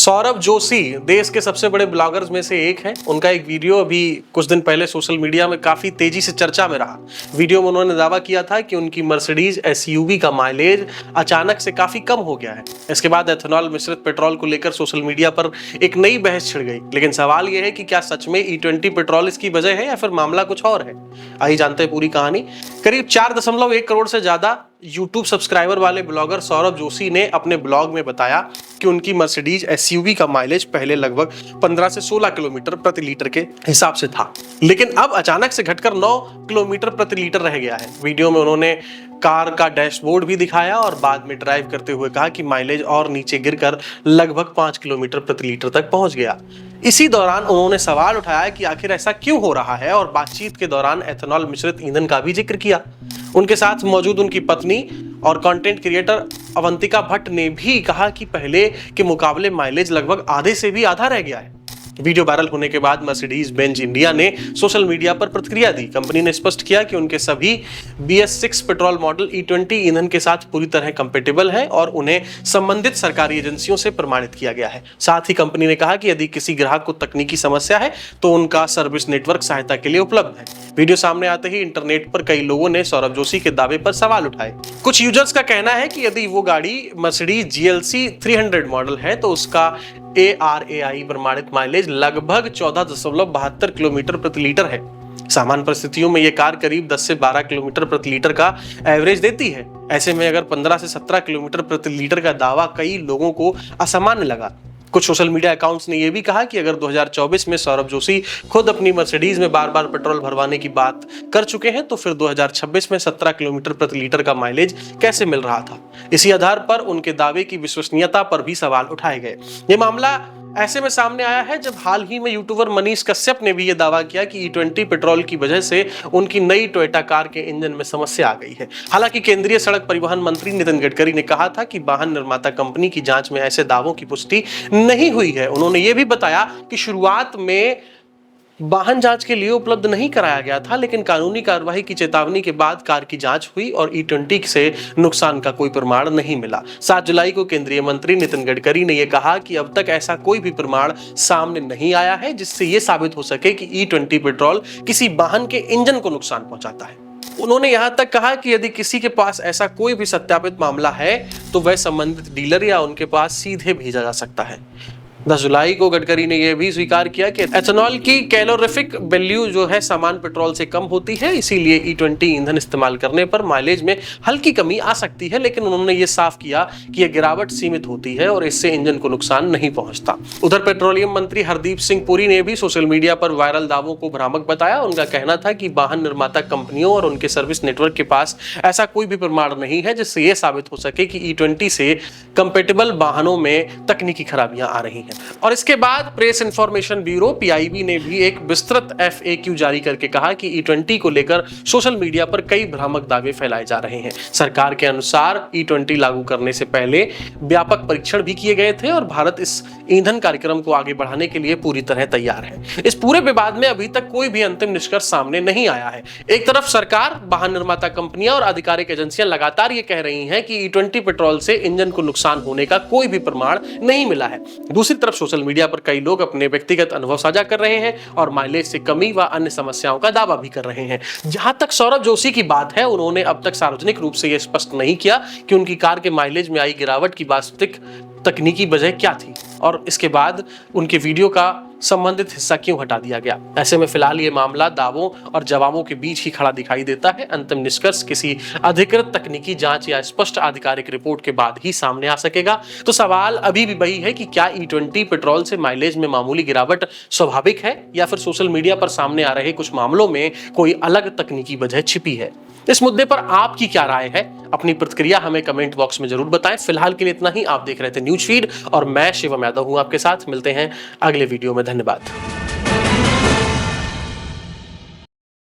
सौरभ जोशी देश के सबसे बड़े ब्लॉगर्स में से एक हैं। उनका एक वीडियो अभी कुछ दिन पहले सोशल मीडिया में काफी तेजी से चर्चा में रहा। वीडियो में उन्होंने दावा किया था कि उनकी मर्सिडीज एसयूवी का माइलेज अचानक से काफी कम हो गया है। इसके बाद एथेनॉल मिश्रित पेट्रोल को लेकर सोशल मीडिया पर एक नई बहस छिड़ गई। लेकिन सवाल यह है कि क्या सच में E20 पेट्रोल इसकी वजह है या फिर मामला कुछ और है। आइए जानते हैं पूरी कहानी। करीब 4.1 करोड़ से ज्यादा YouTube सब्सक्राइबर वाले ब्लॉगर सौरभ जोशी ने अपने ब्लॉग में बताया कि उनकी मर्सिडीज एसयूवी का माइलेज पहले लगभग 15 से 16 किलोमीटर प्रति लीटर के हिसाब से था, लेकिन अब अचानक से घटकर 9 किलोमीटर प्रति लीटर रह गया है। वीडियो में उन्होंने कार का डैशबोर्ड भी दिखाया और बाद में ड्राइव करते हुए कहा कि माइलेज और नीचे गिरकर लगभग 5 किलोमीटर प्रति लीटर तक पहुंच गया। इसी दौरान उन्होंने सवाल उठाया कि आखिर ऐसा क्यों हो रहा है और बातचीत के दौरान एथेनॉल मिश्रित ईंधन का भी जिक्र किया। उनके साथ मौजूद उनकी पत्नी और कंटेंट क्रिएटर अवंतिका भट्ट ने भी कहा कि पहले के मुकाबले माइलेज लगभग आधे से भी आधा रह गया है। वीडियो वायरल होने के बाद मर्सिडीज बेंज इंडिया ने सोशल मीडिया पर प्रतिक्रिया दी। कंपनी ने स्पष्ट किया कि उनके सभी BS6 पेट्रोल मॉडल E20 ईंधन के साथ पूरी तरह कंपैटिबल हैं और उन्हें संबंधित सरकारी एजेंसियों से प्रमाणित किया गया है। साथ ही कंपनी ने कहा कि यदि किसी ग्राहक को तकनीकी समस्या है तो उनका सर्विस नेटवर्क सहायता के लिए उपलब्ध है। वीडियो सामने आते ही इंटरनेट पर कई लोगों ने सौरभ जोशी के दावे पर सवाल उठाए। कुछ यूजर्स का कहना है कि यदि वो गाड़ी मर्सिडीज GLC 300 मॉडल है तो उसका ARAI प्रमाणित माइलेज लगभग 14.72 किलोमीटर प्रति लीटर है। सामान्य परिस्थितियों में यह कार करीब 10 से 12 किलोमीटर प्रति लीटर का एवरेज देती है। ऐसे में अगर 15 से 17 किलोमीटर प्रति लीटर का दावा कई लोगों को असामान्य लगा। कुछ सोशल मीडिया अकाउंट्स ने यह भी कहा कि अगर 2024 में सौरभ जोशी खुद अपनी मर्सिडीज में बार बार पेट्रोल भरवाने की बात कर चुके हैं तो फिर 2026 में 17 किलोमीटर प्रति लीटर का माइलेज कैसे मिल रहा था। इसी आधार पर उनके दावे की विश्वसनीयता पर भी सवाल उठाए गए। ये मामला ऐसे में सामने आया है जब हाल ही में यूट्यूबर मनीष कश्यप ने भी ये दावा किया कि E20 पेट्रोल की वजह से उनकी नई टोयोटा कार के इंजन में समस्या आ गई है। हालांकि केंद्रीय सड़क परिवहन मंत्री नितिन गडकरी ने कहा था कि वाहन निर्माता कंपनी की जांच में ऐसे दावों की पुष्टि नहीं हुई है। उन्होंने ये भी बताया कि शुरुआत में वाहन जांच के लिए उपलब्ध नहीं कराया गया था, लेकिन कानूनी कार्रवाई की चेतावनी के बाद कार की जांच हुई और E20 से नुकसान का कोई प्रमाण नहीं मिला। 7 जुलाई को केंद्रीय मंत्री नितिन गडकरी ने यह कहा कि अब तक ऐसा कोई भी प्रमाण सामने नहीं आया है जिससे यह साबित हो सके कि E20 पेट्रोल किसी वाहन के इंजन को नुकसान पहुंचाता है। उन्होंने यहां तक कहा कि यदि किसी के पास ऐसा कोई भी सत्यापित मामला है तो वह संबंधित डीलर या उनके पास सीधे भेजा जा सकता है। 10 जुलाई को गडकरी ने यह भी स्वीकार किया कि एथेनॉल की कैलोरीफिक वैल्यू जो है सामान्य पेट्रोल से कम होती है, इसीलिए E20 ईंधन इस्तेमाल करने पर माइलेज में हल्की कमी आ सकती है, लेकिन उन्होंने ये साफ किया कि यह गिरावट सीमित होती है और इससे इंजन को नुकसान नहीं पहुंचता। उधर पेट्रोलियम मंत्री हरदीप सिंह पुरी ने भी सोशल मीडिया पर वायरल दावों को भ्रामक बताया। उनका कहना था कि वाहन निर्माता कंपनियों और उनके सर्विस नेटवर्क के पास ऐसा कोई भी प्रमाण नहीं है जिससे यह साबित हो सके कि E20 से कंपैटिबल वाहनों में तकनीकी खराबियां आ रही हैं। और इसके बाद प्रेस इंफॉर्मेशन ब्यूरो PIB ने भी एक विस्तृत FAQ जारी करके कहा कि E20 को लेकर सोशल मीडिया पर कई भ्रामक दावे फैलाए जा रहे हैं। सरकार के अनुसार E20 लागू करने से पहले व्यापक परीक्षण भी किए गए थे और भारत इस ईंधन कार्यक्रम को आगे बढ़ाने के लिए पूरी तरह तैयार है। इस पूरे विवाद में अभी तक कोई भी अंतिम निष्कर्ष सामने नहीं आया है। एक तरफ सरकार, वाहन निर्माता कंपनियां और आधिकारिक एजेंसियां लगातार ये कह रही हैं कि E20 पेट्रोल से इंजन को नुकसान होने का कोई भी प्रमाण नहीं मिला है। दूसरी तरफ सोशल मीडिया पर कई लोग अपने व्यक्तिगत अनुभव साझा कर रहे हैं और माइलेज से कमी व अन्य समस्याओं का दावा भी कर रहे हैं। जहां तक सौरभ जोशी की बात है, उन्होंने अब तक सार्वजनिक रूप से यह स्पष्ट नहीं किया कि उनकी कार के माइलेज में आई गिरावट की वास्तविक तकनीकी वजह क्या थी और इसके बाद उनके वीडियो का संबंधित हिस्सा क्यों हटा दिया गया। ऐसे में फिलहाल ये मामला दावों और जवाबों के बीच ही खड़ा दिखाई देता है। अंतिम निष्कर्ष किसी अधिकृत तकनीकी जांच या स्पष्ट आधिकारिक रिपोर्ट के बाद ही सामने आ सकेगा। तो सवाल अभी भी वही है कि क्या E20 पेट्रोल से माइलेज में मामूली गिरावट स्वाभाविक है या फिर सोशल मीडिया पर सामने आ रहे कुछ मामलों में कोई अलग तकनीकी वजह छिपी है। इस मुद्दे पर आपकी क्या राय है? अपनी प्रतिक्रिया हमें कमेंट बॉक्स में जरूर बताएं। फिलहाल के लिए इतना ही। आप देख रहे थे न्यूज फीड और मैं शिवम यादव हूं आपके साथ। मिलते हैं अगले वीडियो में। धन्यवाद।